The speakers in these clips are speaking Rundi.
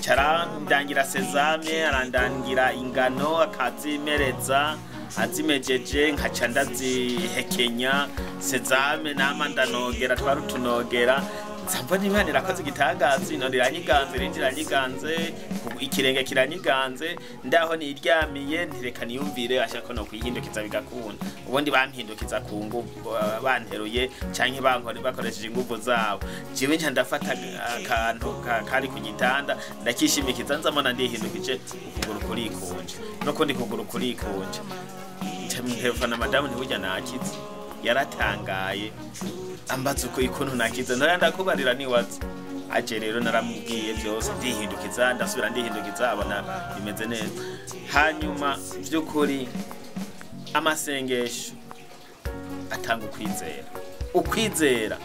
carandangira sezame arandangira ingano akazimereza azimejeje nkaca ndazihekenya sezame nama ndanogera twarutunogera Samba Imana irakoze igitagazi none iranyiganze rinjiranyiganze ikirenge kiranyiganze ndaho niryamiye ntireka niyumvire ashaka no kwihindukiza bigakunda ubundi bampindukiza ku nguvu banteruye canke bankore bakoresheje inguvu zabo jiwe nca ndafata akantu kari ku gitanda ndakishimikiza nzamona ndihindukije ukuguru kuri ikunje no kundi kuguru kuri ikunje telefona madamu ntiburya nakize yaratangaye ambaza uko ikuntu nakize ndakubarira niwaze aje rero naramubwiye byose ndihindukiza ndasubira ndihindukiza abona bimeze neza hanyuma by'ukuri amasengesho atanga ukwizera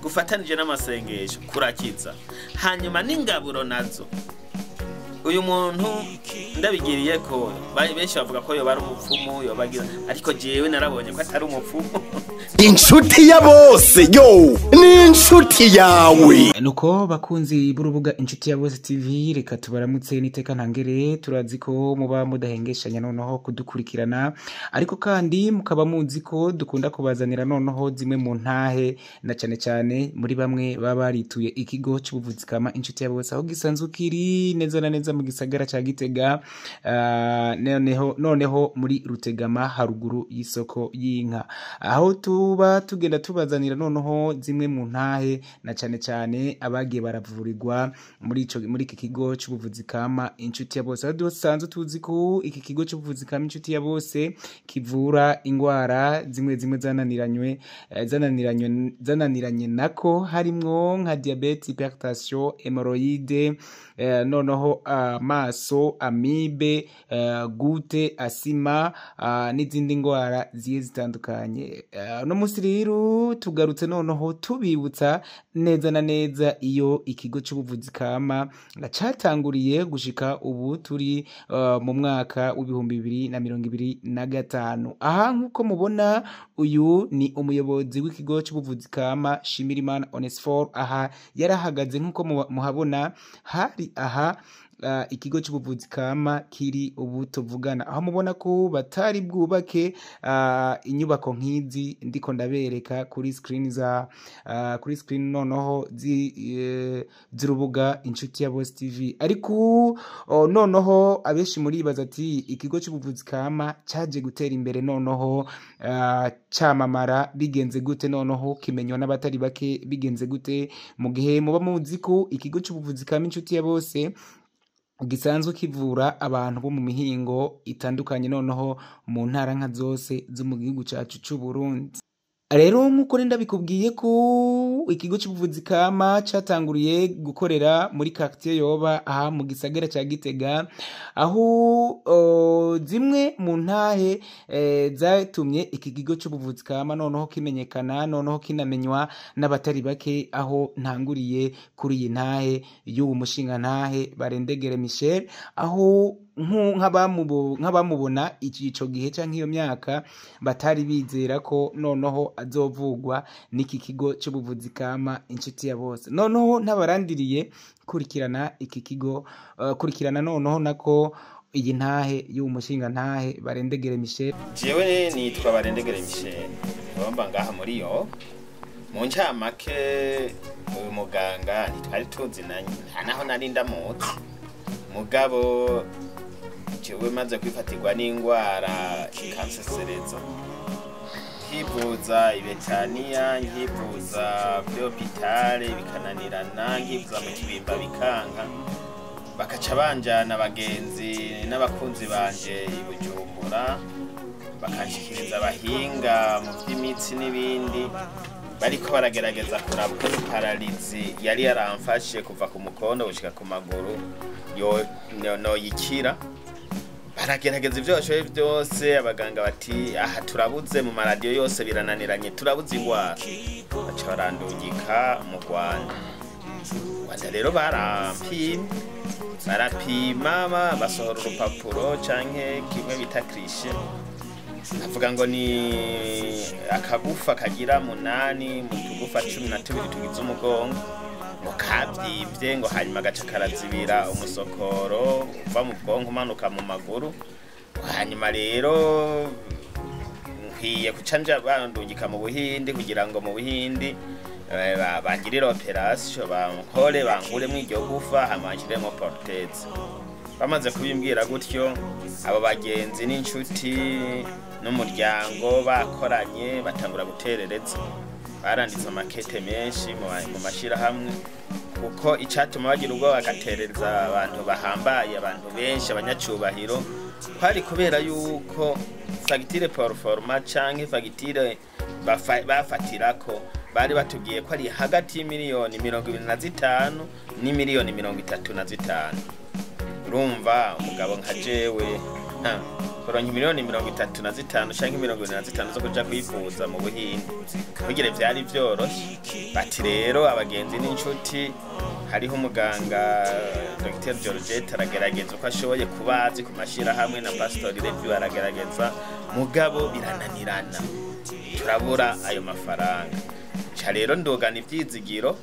gufatanije n'amasengesho kurakiza hanyuma n'ingaburo nazo uyu muntu ndabigiriye ko benshi bavuga ko yoba ari umupfumu yobagira ariko jewe narabonye ko atari umupfumu inshuti ya bose yo ni inshuti yawe nuko bakunzi b'urubuga inshuti ya bose TV reka tubaramutse niteka ntangere turazi ko muba mudahengeshanya noneho kudukurikirana ariko kandi mukaba muzi ko dukunda kubazanira noneho zimwe mu ntahe na cyane cyane muri bamwe baba barituye ikigo cy'ubuvuzi kama inshuti ya bose aho gisanzwe kiri neza na neza mu gisagara ca Gitega noneho muri Rutegama haruguru y'isoko y'inka aho tuba tugenda tubazanira noneho zimwe mu ntahe na cyane cyane abagiye baravurirwa muri iki kigo cy'ubuvuzi kama inshuti ya bose aho dusanzwe tuzi ko iki kigo cy'ubuvuzi kama inshuti ya bose kivura ingwara zimwe zananiranye nako harimwo nka diabete hypertension hemorrhoide noneho amaso amibe gute asima n'izindi ngwara ziye zitandukanye no musi rero tugarutse noneho tubibutsa neza na neza iyo ikigo cy'ubuvuzi kama cyatanguriye gushika ubu turi mu mwaka w'2025 aha nkuko mubona uyu ni umuyobozi w'ikigo cy'ubuvuzi kama Shimirimana Onesphore aha yarahagaze nkuko muhabona hari aha ikigo cy'ubuvuzi kama kiri ubu tuvugana aho mubona ko batari bwubake inyubako nk'izi ndiko ndabereka kuri screen noneho z'urubuga inshuti ya Bose TV ariko noneho abeshi muri baza ati ikigo cy'ubuvuzi kama cyaje gutera imbere noneho cyamamara bigenze gute noneho kimenywa n'abatari bake bigenze gute mu gihe muba muzi ko ikigo cy'ubuvuzi kama inshuti ya Bose gisanzwe kivura abantu bo mu mihingo itandukanye noneho mu ntara nka zose zo mu gihugu cyacu cy'u Burundi rero nkuko ndabikubwiye ko ikigo cy'ubuvuzi kama cyatanguriye gukorera muri quartier yoba aha mu gisagara cya Gitega aho zimwe mu ntahe zatumye iki kigo cy'ubuvuzi kama noneho kimenyekana noneho kinamenywa n'abatari bake aho ntanguriye kuri iyi ntahe y'uwo mushinga ntahe Barendegere Michel aho nk'abamubona ico gihe canke iyo myaka batari bizera ko noneho azovugwa n'iki kigo cy'ubuvuzi kama inshuti ya bose noneho ntabarandiriye kurikirana iki kigo kurikirana noneho nako iyi ntahe y'umushinga ntahe Barendegere Michel jewe nitwa Barendegere Michel bamba ngaha muri yo mu ncamake uyu muganga ntitwari tuzinanye naho nari ndamutse mugabo jewe maze kwifatirwa n'ingwara ikansesereza nkivuza ibetaniya nkivuza by'hopitale bikananirana nkivuza mu kibimba bikanka bakaca banjana abagenzi n'abakunzi banje ibujumbura bakanshikiriza abahinga mu by'imitsi n'ibindi bariko baragerageza kuraba ko paralizi yari yaramfashe kuva ku mukondo gushika ku maguru no yikira baragerageza ibyo bashoboye byose abaganga bati aha turabuze mu maradiyo yose birananiranye turabuze ingwara baca barandungika mu Rwanda rero barapima basohora urupapuro canke kimwe bita cliche avuga ngo ni akagufa kagira 8 mu tugufa 12 tugize umugongo ngo kabyibye ngo hanyuma agaca karazibira umusokoro uva mu bwonko umanuka mu maguru hanyuma rero nkwiye kucanja bandungika mu Buhindi kugira ngo mu Buhindi bangirira operation bankore banguremo iryo gufa hamanjiremo proteze bamaze kubimbwira gutyo abo bagenzi n'inshuti n'umuryango bakoranye batangura guterereza baranditse amakete menshi mu mashira hamwe kuko icatuma bagira ubwo bagaterereza abantu bahambaye abantu benshi abanyacubahiro kwari kubera yuko fagitire performa canke fagitire bafatirako bari batubwiye ko ari hagati y'imiliyoni 25 n'imiliyoni 35 urumva umugabo nka jewe koronka miliyoni 35 canke 25 zo kuja kwifuza mu Buhindi kugira vyari vyoroshe bati rero abagenzi n'inshuti hariho umuganga Dr Georgette aragerageza uko ashoboye kubazi ku mashira hamwe na Pastor Levi aragerageza mugabo birananirana turabura ayo mafaranga cha rero ndogana ivyizigiro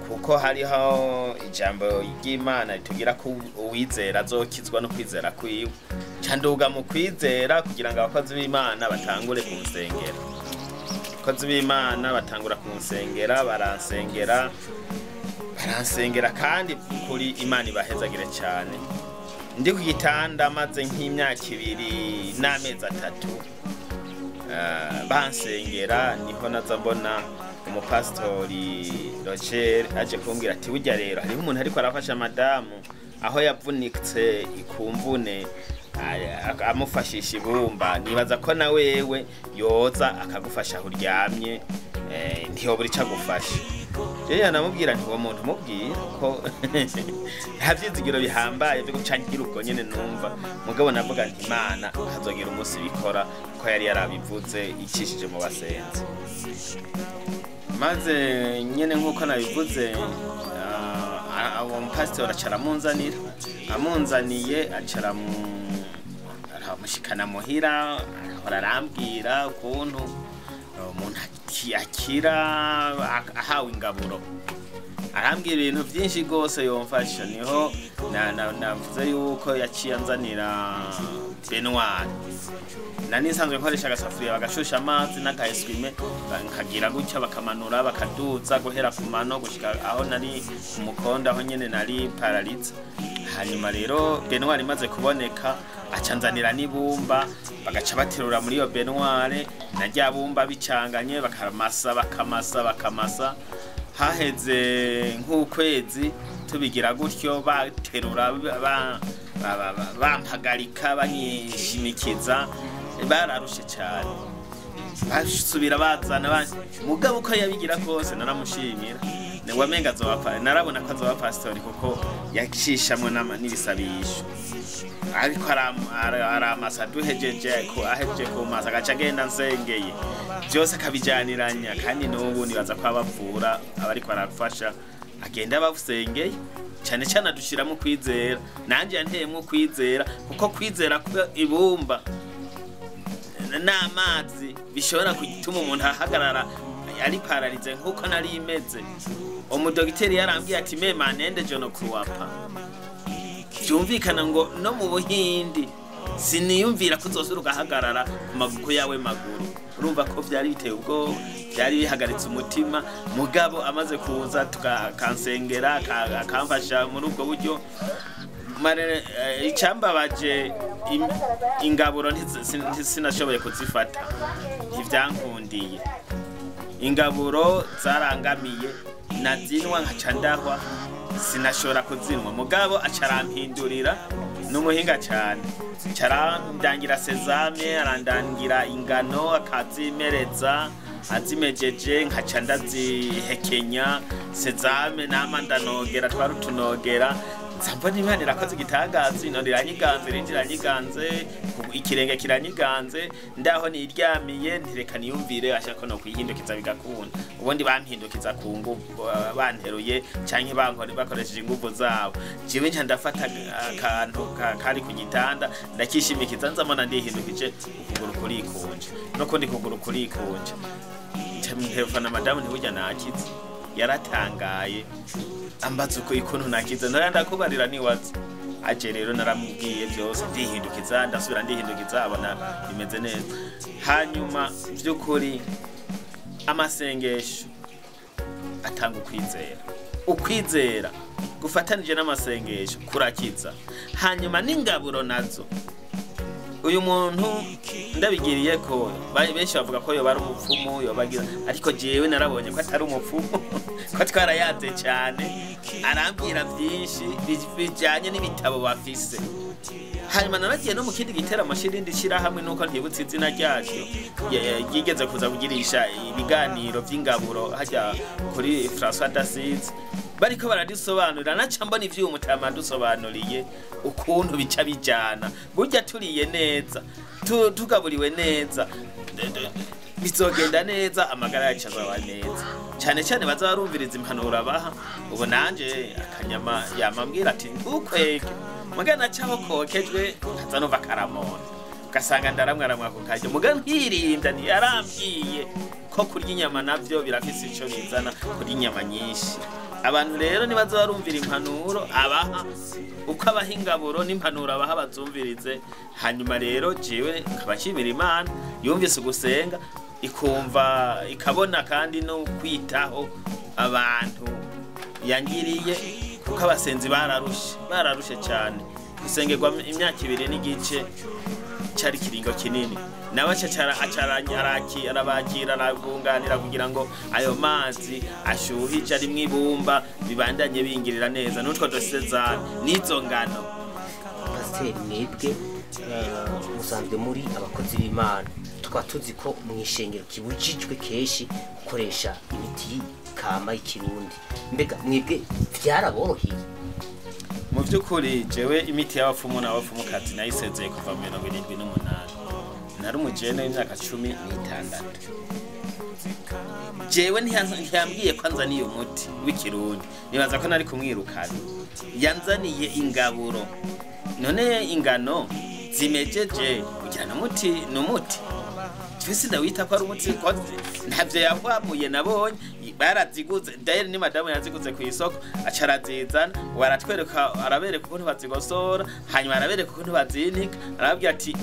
kuko hariho ijambo ry'Imana ritugira ko uwizera azokizwa no kwizera kwiwe canduga mu kwizera kugira ngo abakozi b'Imana batangure kumusengera abakozi b'Imana batangura kumusengera baransengera kandi kuri Imana ibahezagire cyane ndi ku gitanda maze nk'imyaka 2 n'amezi 3 bansengera niho naza mbona umupastori Roger aje kumbwira ati burya rero hariho umuntu ariko arafasha madamu aho yavunikse ikumvune amufashisha ibumba nibaza ko na wewe yoza akagufasha aho uryamye ntiyo buri cagufasha jeya namubwira nti uwo muntu mubwira ko nta vyizigiro bihambaye byo gucangira ubwo nyene numva mugabo navuga nti Imana hazogira umunsi bikora ko yari yarabivuze icishije mu basenzi maze nyene nkuko nabivuze abo mpastor acaramunzanira amunzaniye aramushikana muhira arambwira ukuntu umuntu akira ahawe ingaburo arambwira ibintu byinshi gose yomfasha niho navuze yuko yaciye anzanira Benoir nani sanzwe nkoresha agasafuriya bagashusha amazi n'agaeswime nkagira gutya bakamanura bakaduza guhera ku mano gushika aho nari ku mukonda aho nyene nari paralize hanyuma rero Benoir imaze kuboneka acanzanira n'ibumba bagaca baterura muri iyo Benoir na rya bumba bicanganye bakamasa haheze nk'ukwezi tubigira gutyo baterura bampagarika banyishimikiza bararushe cyane basubira bazana mugabo ko yabigira kose naramushimira wamenga azobapfa narabona ko azoba pastori kuko yacishamwe n'ibisabisho ariko aramasa duhejeje ko ahejeje ko masa gaca genda nsengeye byose akabijaniranya kandi n'ubu nibaza ko abavura abari ko arafasha agenda bavusengeye cyane cyane adushiramo kwizera nanje yanteyemo kwizera kuko kwizera ko ibumba n'amazi bishobora gutuma umuntu ahagarara ari paralize nkuko nari imeze umudogiteri yarambwiye ati mema nende jono kuwapa byumvikana ngo no mu Buhindi siniyumvira kuzosura ugahagarara ku maguko yawe maguru urumva ko byari biteye ubwo byari bihagaritse umutima mugabo amaze kuza tukakansengera akamfasha muri ubwo buryo icambabaje ingaburo sinashoboye kuzifata ntivyankundiye ingaburo zarangamiye nazinwa nkacandahwa sinashobora kuzinwa mugabo acarampindurira n'umuhinga cyane carandangira sezame arandangira ingano akazimereza azimejeje nkaca ndazihekenya sezame n'amandanogera twarutunogera nzamva n'Imana irakoze igitangaza ino riranyiganze ikirenge kiranyiganze ndaho niryamiye ntireka niyumvire ashaka no kwihindukiza bigakunda ubundi bampindukiza ku nguvu banteruye canke bakoresheje inguvu zabo jiwe nca ndafata akantu kari ku gitanda ndakishimikiza nzamona ndihindukije ukuguru kurikunje no kundi kuguru kurikunje telefona madamu ntiburya nakize yaratangaye ambaza uko ikuntu nakiza ndakubarira niwaza aje rero naramubwiye byose ndihindukiza ndasubira ndihindukiza abona bimeze neza hanyuma by'ukuri amasengesho atanga ukwizera gufatanije n'amasengesho kurakiza hanyuma n'ingaburo nazo uyu muntu ndabigiriye ko benshi bavuga ko yoba ari umupfumu yobagira ariko jewe narabonye ko atari umupfumu ko twarayaze cyane arambwira byinshi bijyanye n'ibitabo bafise hanyuma naragiye no mu kindi giteramo shirindi shira hamwe nuko ntibutse izina ryacyo yigeze kuza kugirisha ibiganiro by'ingaburo hajya kuri François d'Assise bariko baradisobanurira naca mbona ivyo umutama dusobanuriye ukuntu bica bijana burya turiye neza tugaburiwe neza bizogenda neza amagara yacu azaba neza cyane cyane bazarumviriza impanuro abaha ubu nanje akanyama yamambwira ati ukweke mugana cyaho kokejwe kazanova karamona ugasanga ndaramwaramwa ku kajya mugana nkirinda ntiyarambwiye ko kurya inyama navyo birafise ico bizana kurya inyama nyinshi abantu rero nibaza barumvira impanuro abaha uko abahingaburo n'impanuro abaha bazumvirize hanyuma rero jewe nkabashimira Imana yumvise gusenga ikumva ikabona kandi no kwitaho abantu yangiriye kuko abasenzi bararushe cyane gusengerwa imyaka 2 n'igice cyari kiringo kinini nawe arabakira arabunganira kugira ngo ayo mazi ashuhije ari mwibumba bibandanye bingirira neza n'utwo dosezane n'izo ngano Pasiteri mwebwe musanzwe muri abakozi b'Imana twatuzi ko mwishengero kibujijwe keshi gukoresha imiti kama y'ikirundi mbega mwebwe byaraborohiye mu by'ukuri jewe imiti y'abapfumu n'abapfumukazi nayisezeye kuva mu 78 nari umujene w'imyaka 16 jewe ntiyambwiye ko anzaniye umuti w'ikirundi nibaza ko nari kumwirukana yanzaniye ingaburo none ingano zimejeje kugira n'umuti twese ndawita ko ari umuti ntavyo yahwamuye nabonye baraziguze daire ni madamu yaziguze ku isoko acarazizana waratwereka arabereka ukuntu bazigosora hanyuma arabereka ukuntu bazinika arabwira ati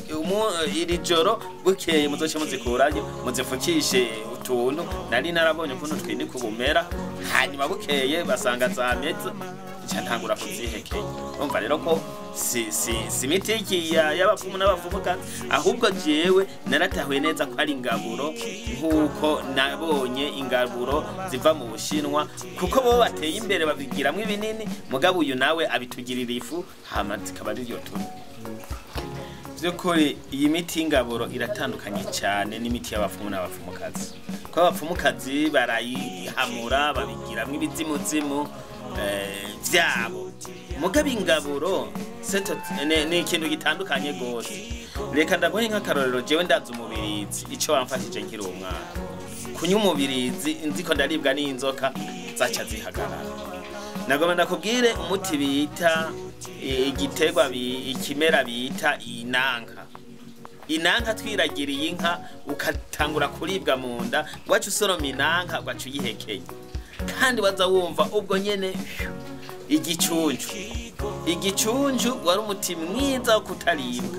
iri joro bukeye muzoce muzikurayo muzifukishe utuntu nari narabonye ukuntu twinika ubumera hanyuma bukeye basanga zameze ntangura kuzihekeye umva rero ko si miti y'abapfumu n'abapfumukazi ahubwo jewe naratahuye neza ko ari ingaburo nk'uko nabonye ingaburo ziva mu Bushinwa kuko bo bateye imbere babigiramwe ibinini mugabo uyu nawe abitugirira ifu hama zikaba ari yo tuni by'ukuri iyi miti y'ingaburo iratandukanye cyane n'imiti y'abapfumu n'abapfumukazi ko abapfumukazi barayihamura babigiramwe ibizimuzimu byabo mugabo ingaburo ni ikintu gitandukanye gose reka ndaguhe nk'akarorero jewe ndaza umubirizi ico wamfashije nkiri umwana kunywa umubirizi nziko ndaribwa n'inzoka zaca zihagarara nagomba ndakubwire umuti bita igiterwa ikimera bita inanka twiragiriye inka ukatangura kuribwa mu nda wacu usoroma inanka wacu uyihekeye kandi waza wumva ubwo nyene igicunju wari umuti mwiza wo kutaribwa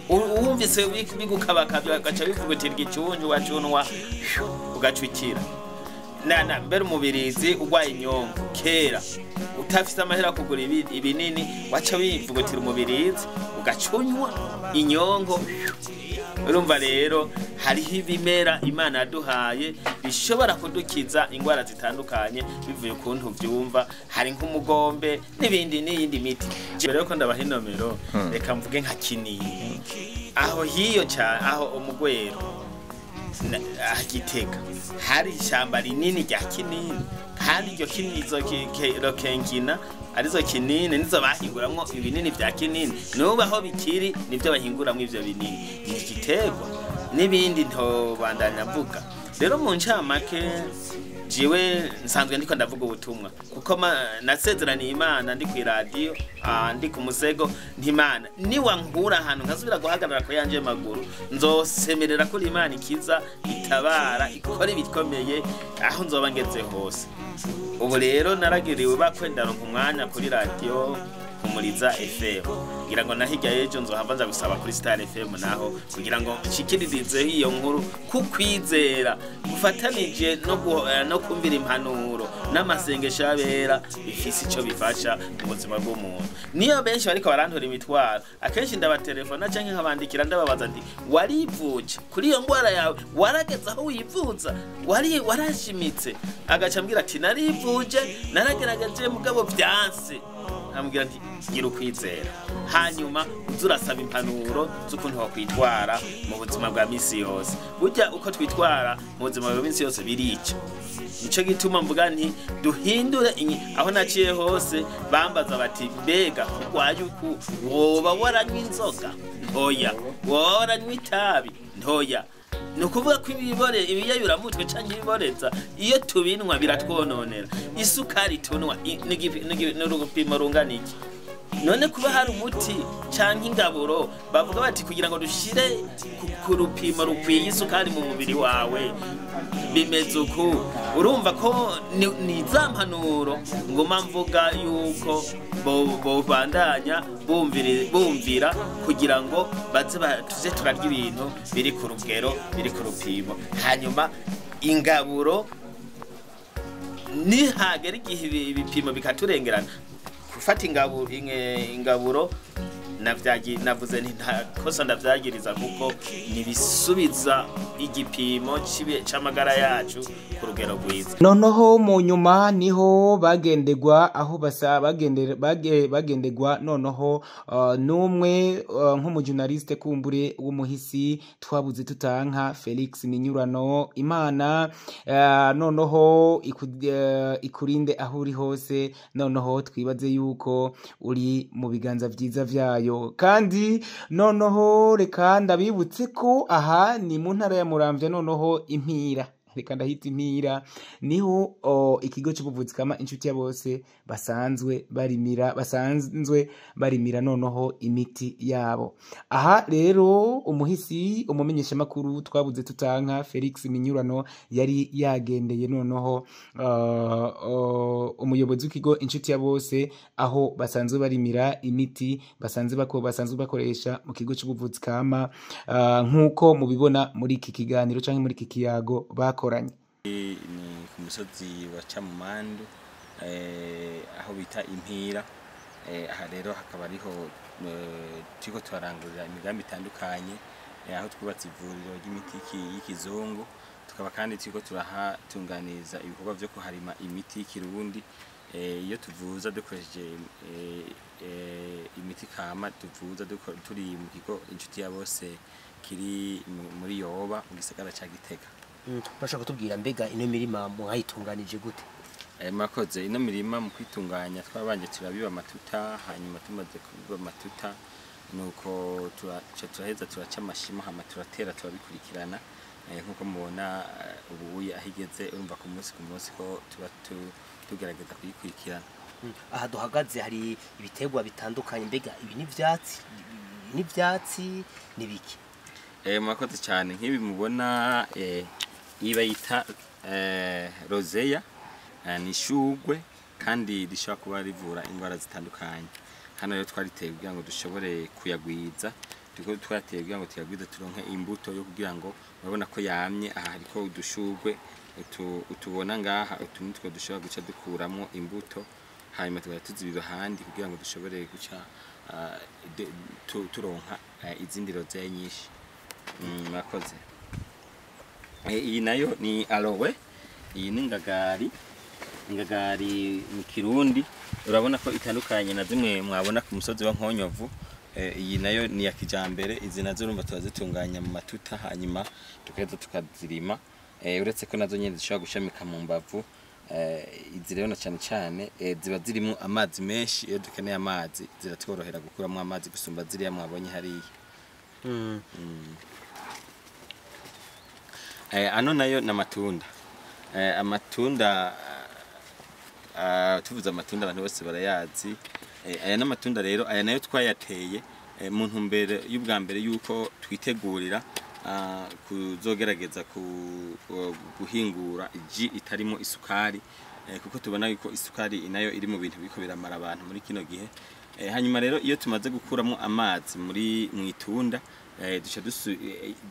uwumvise bigukabakabya gaca bivugutira igicunju wacunwa ugacukira mbere umubirizi ugwaye inyongo kera utafise amahera kugura ibinini waca bivugutira umubirizi ugacunywa inyongo urumva rero hariho ibimera Imana yaduhaye bishobora kudukiza ingwara zitandukanye bivuye ukuntu byumva hari nk'umugombe n'iyindi miti rero ko ndabaha inomero reka mvuge nka kinini aho hiyo cyane aho umugwero Gitega hari ishyamba rinini rya kinini kandi iryo kinini kenkina arizo kinini nizo bahinguramwo ibinini vya kinini nubaho bikiri nivyo bahinguramwo ivyo binini igiterwa n'ibindi ntobandanya mvuga rero mu ncamake jiwe nsanzwe ndiko ndavuga ubutumwa kuko nasezeraniye Imana ndi ku radio ndi ku musego ntimana niwa nkura ahantu nkasubira guhagarara ko yanje maguru nzosemerera ko Imana ikiza itabara ikora ibikomeye aho nzoba ngeze hose. Ubu rero naragiriwe bakwendana ku mwanya kuri radio Humuriza FM kugira ngo nahijya ejo nzohava nza gusaba kuri Star FM naho kugira ngo nshikiririze iyo nkuru kukwizera gufatanije no kumvira impanuro n'amasengesho abera bifise ico bifasha mu buzima bw'umuntu. Niyo benshi bariko barantora imitwaro akenshi ndabatelefona canke nkabandikira ndababaza ndi warivuje kuri iyo ngwara yawe warageza aho wivuza warashimitse agaca mbwira ati narivuje naragerageje mugabo vyanse ambwira ati gira ukwizera hanyuma uzurasaba impanuro z'ukuntu wakwitwara mu buzima bwa misi yose. Burya uko twitwara mu buzima bwa misi yose birica, nico gituma mvuga nti duhindure aho naciye hose bambaza bati mbega urwaye uku woba waranywa inzoga ntoya, woba waranywa itabi ntoya. Nukuvuga ko ibiyayura mutwe canke ibiboreza iyo tubinwa biratwononera. Isukari tunwa n'urugupimo rungana iki? None kuba hari umuti canke ingaburo bavuga bati kugira ngo dushire ku rupimo rukwiye isukari mu mubiri wawe bimeze uku, urumva ko ni za mpanuro ngoma mvuga yuko bobandanya bumvira kugira ngo baze tuze turarya ibintu biri ku rugero biri ku rupimo. Hanyuma ingaburo nihagera igihe ibipimo bikaturengerana gufata ingaburo navuze nta kosa ndavyagiriza kuko nibisubiza igipimo c'amagara yacu ku rugero rwiza. Noneho mu nyuma niho bagendegwa aho bagendegwa noneho numwe nk'umujournaliste kumbure w'umuhisi twabuze tutanka Felix Minyurano. Imana noneho ikurinde aho uri hose, noneho twibaze yuko uri mu biganza vyiza vyayo. Kandi noneho reka ndabibutse ko aha ni mu ntara ya Muramvya, noneho Impira, reka ndahita Impira niho ikigo cy'ubuvuzi kama inshuti ya bose basanzwe barimira noneho imiti yabo. Aha rero umuhisi umumenyesha makuru twabuze tutanka Felix Minyurano yari yagendeye noneho umuyobozi w'ikigo inshuti ya bose aho basanzwe barimira imiti basanzwe bakoresha mu kigo cy'ubuvuzi kama nkuko mubibona muri iki kiganiro canke muri iki kiyago bakoranye. Ni ku musozi wa Camumandu aho bita Impira. Aha rero hakaba ariho turiko twarangurira imigambi itandukanye aho twubatse ivuriro ry'imiti y'ikizungu, tukaba kandi turiko turahatunganiza ibikorwa vyo kuharima imiti y'ikirundi. Iyo tuvuza dukoresheje imiti kama tuvuza turi mu kigo inshuti ya bose kiri muri Yoba mu gisagara ca Gitega. Bashaka kutubwira mbega ino mirima muhayitunganije gute? Makoze ino mirima mu kwitunganya twabanje turabiba amatuta, hanyuma tumaze kubiba amatuta nuko turaheza turaca amashimo hama turatera turabikurikirana nkuko mubona ubu ahigeze urumva ku munsi ko tuba tugerageza kuyikurikirana. Aha duhagaze hari ibiterwa bitandukanye, mbega ibi n'ivyatsi nibiki? Makoze cyane nk'ibi mubona iba yita roseya, ni ishugwe kandi rishobora kuba rivura indwara zitandukanye. Hano rero twariteye kugira ngo dushobore kuyagwiza, twateye kugira ngo tuyagwize turonke imbuto yo kugira ngo urabona ko yamye. Aha hariko udushugwe utubona ngaha, utu nitwo dushobora guca dukuramo imbuto, hanyuma tukaba tuzibiba ahandi kugira ngo dushobore guca turonka izindi roseya nyinshi. Makoze iyi nayo ni aloe, iyi ni ingagari mu Kirundi. Urabona ko itandukanye na zimwe mwabona ku musozi wa Nkonyovu. Iyi nayo ni ya kijambere, izi nazo urumva turazitunganya mu matuta hanyuma tukaheza tukazirima. Uretse ko nazo nyene zishobora gushamika mu mbavu. Izi rero na cyane ziba zirimo amazi menshi, iyo dukeneye amazi ziratworohera gukuramo amazi gusumba ziriya mwabonye hariya. ano nayo n'amatunda amatunda tuvuze amatunda abantu bose barayazi aya n'amatunda rero aya nayo twayateye mu ntumbero y'ubwa mbere yuko twitegurira kuzogerageza guhingura iji itarimo isukari kuko tubona yuko isukari nayo iri mu bintu biko biramara abantu muri kino gihe hanyuma rero iyo tumaze gukuramo amazi mu itunda duca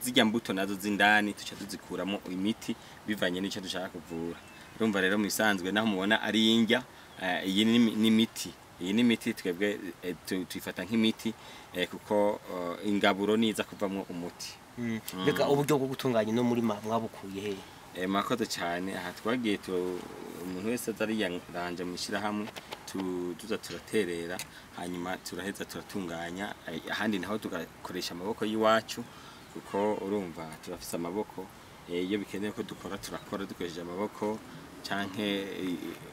zijya mbuto nazo z'indani duca tuzikuramo imiti bivanye n'icyo dushaka kuvura urumva rero mu bisanzwe naho mubona ari indya iyi ni imiti twebwe tuyifata nk'imiti kuko ingaburo niza kuvamo umuti mbega uburyo bwo gutunganya no muri mwabukuye he mwakoze cyane aha twagiye umuntu wese azariyaranje mu ishyirahamwe tuza turaterera hanyuma turaheza turatunganya ahandi naho tugakoresha amaboko y'iwacu kuko urumva turafise amaboko iyo bikeneye ko turakora dukoresheje amaboko canke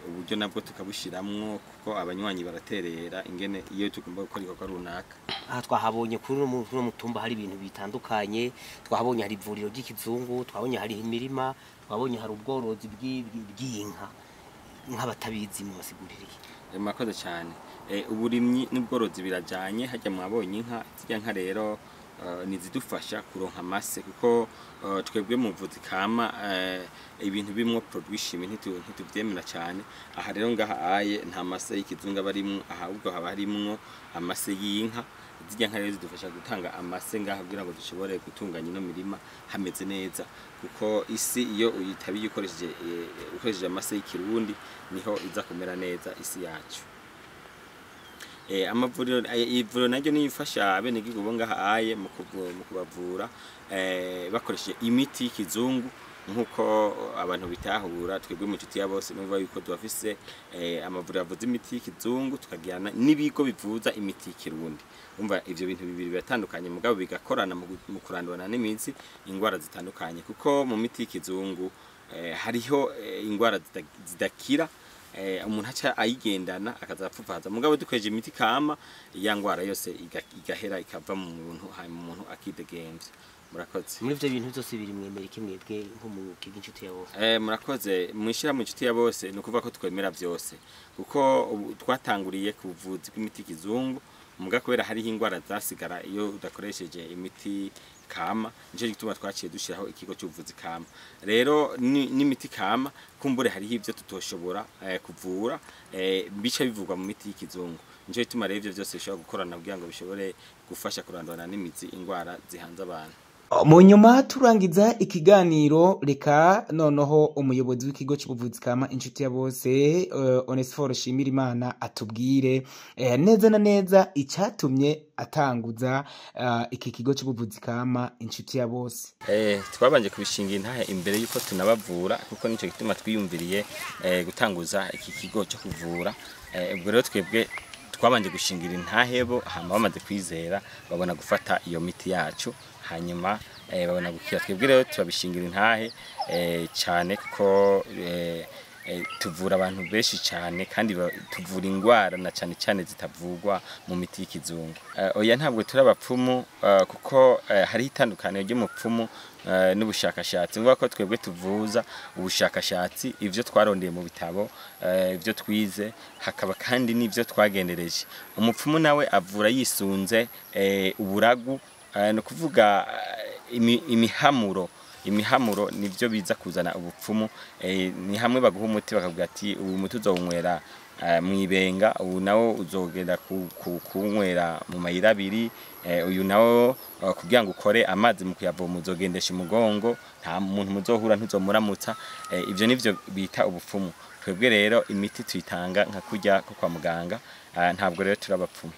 uburyo nabwo tukabushiramwo kuko abanywanyi baraterera ingene iyo tugomba gukora ikorwa runaka aha twahabonye kuri no mutumba hari ibintu bitandukanye twahabonye hari ivuriro ry'ikizungu twabonye hari imirima twabonye hari ubworozi bw'inka nk'abatabizi mu basiguririye mwakoze cyane uburimyi n'ubworozi birajanye hajya mwabonye inka zijya nka rero nizidufasha kuronka amase kuko twebwe mu buvuzi kama ibintu bimwe produit shimi ntituvyemera cyane aha rero ngaha aye nta mase y'ikizungu barimo ahubwo haba harimwo amase y'inka zijya nka rero zidufasha gutanga amase ngaha kugira ngo dushobore gutunganya ino mirima hameze neza kuko isi iyo uyitabiye ukoresheje amase y'ikirundi niho iza kumera neza isi yacu ivuriro naryo nifasha abenegihugu bo ngaha aye mu kubavura bakoresheje imiti y'ikizungu nkuko abantu bitahura twebwe mu nshuti ya bose numva yuko duafise amavuriro avuza imiti y'ikizungu tukagirana n'ibigo bivuza imiti y'ikirundi umva ivyo bintu bibiri biratandukanye mugabo bigakorana mu kurandurana n'imitsi ingwara zitandukanye kuko mu miti y'ikizungu hariho ingwara zidakira umuntu aca ayigendana akazapfufaza mugabo dukoresheje imiti kama ya ngwara yose igahera ikava mu muntu hanyuma umuntu akidegemvye murakoze muri ivyo bintu byose biri mwemera kimwebwe nko mu kiginshuti ya bose murakoze mwishira mu nshuti ya bose no kuvuga ko twemera byose kuko twatanguriye ku buvuzi bw'imiti kizungu muga kubera hari ingwara zasigara iyo udakoresheje imiti kama nico gituma twaciye dushiraho ikigo cy'ubuvuzi kama rero n'imiti kama kumbure hari ivyo tutoshobora kuvura bica bivugwa mu miti y'ikizungu nico gituma rero ivyo byose bishobora gukorana kugira ngo bishobore gufasha kurandurana n'imizi ingwara zihanze abantu mu nyuma turangiza ikiganiro reka noneho umuyobozi w'ikigo cy'ubuvuzi kama inshuti ya bose Onesphore Shimirimana atubwire neza na neza icyatumye atanguza iki kigo cy'ubuvuzi kama inshuti ya bose twabanje kubishinga intahe imbere yuko tunabavura kuko nico gituma twiyumviriye gutanguza iki kigo cyo kuvura ubwo rero twebwe twabanje gushingira intahebo hama bamaze kwizera babona gufata iyo miti yacu hanyuma babona gukira twebwe rero tubabishingira intahe cyane kuko tuvura abantu benshi cyane kandi tuvura ingwara na cyane zitavugwa mu miti y'ikizungu oya ntabwo turabapfumu kuko hari itandukaniro ry'umupfumu n'ubushakashatsi ngo ko twebwe tuvuza ubushakashatsi ivyo twarondeye mu bitabo ivyo twize hakaba kandi n'ivyo twagendereje umupfumu nawe avura yisunze uburagu no kuvuga imihamuro nivyo biza kuzana ubupfumu ni hamwe baguha umuti bakavuga ati uyu muti uzowunywera mwibenga uyu nawo uzogenda kunywera mu mayira abiri uyu nawo kugira ngo ukore amazi mu kuyavoma uzogendesha umugongo nta muntu muzohura ntuzomuramutsa ivyo nivyo bita ubupfumu twebwe rero imiti tuyitanga nka kurya ko kwa muganga ntabwo rero turabapfumu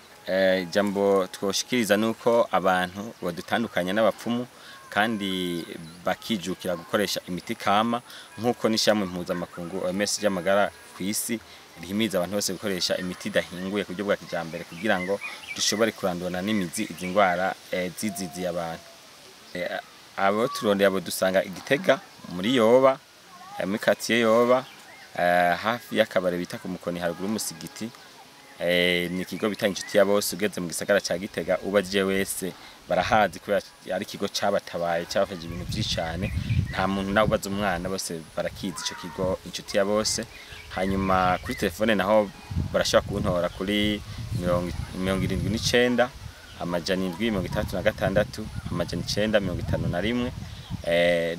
jambo twoshikiriza nuko abantu badutandukanya n'abapfumu kandi bakijukira gukoresha imiti kama nkuko nishamwe mpuzamakungu OMS y'amagara kw'isi rihimiza abantu bose gukoresha imiti dahinguye ku buryo bwa kijambere kugira ngo dushobore kurandurana n'imizi izi ngwara zizizi abantu abo turondeye abo dusanga Igitega muri Yoba muri quartier Yoba hafi y'akabare bita ku Mukoni haruguru y'umusigiti ni ikigo bita inshuti ya bose ugeze mu gisagara ca Gitega ubajije wese barahazi kubera ari ikigo cabatabaye cyafashe ibintu byinshi cyane nta muntu nawe ubaza umwana bose barakizi ico kigo inshuti ya bose hanyuma kuri telefone naho barashaka kuntora kuri 79 amajana 736 amajana 951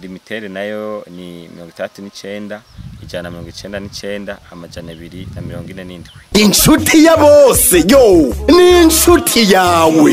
limitere nayo ni 39 ijana 99 amajana 247 inshuti ya bose yo ni inshuti yawe.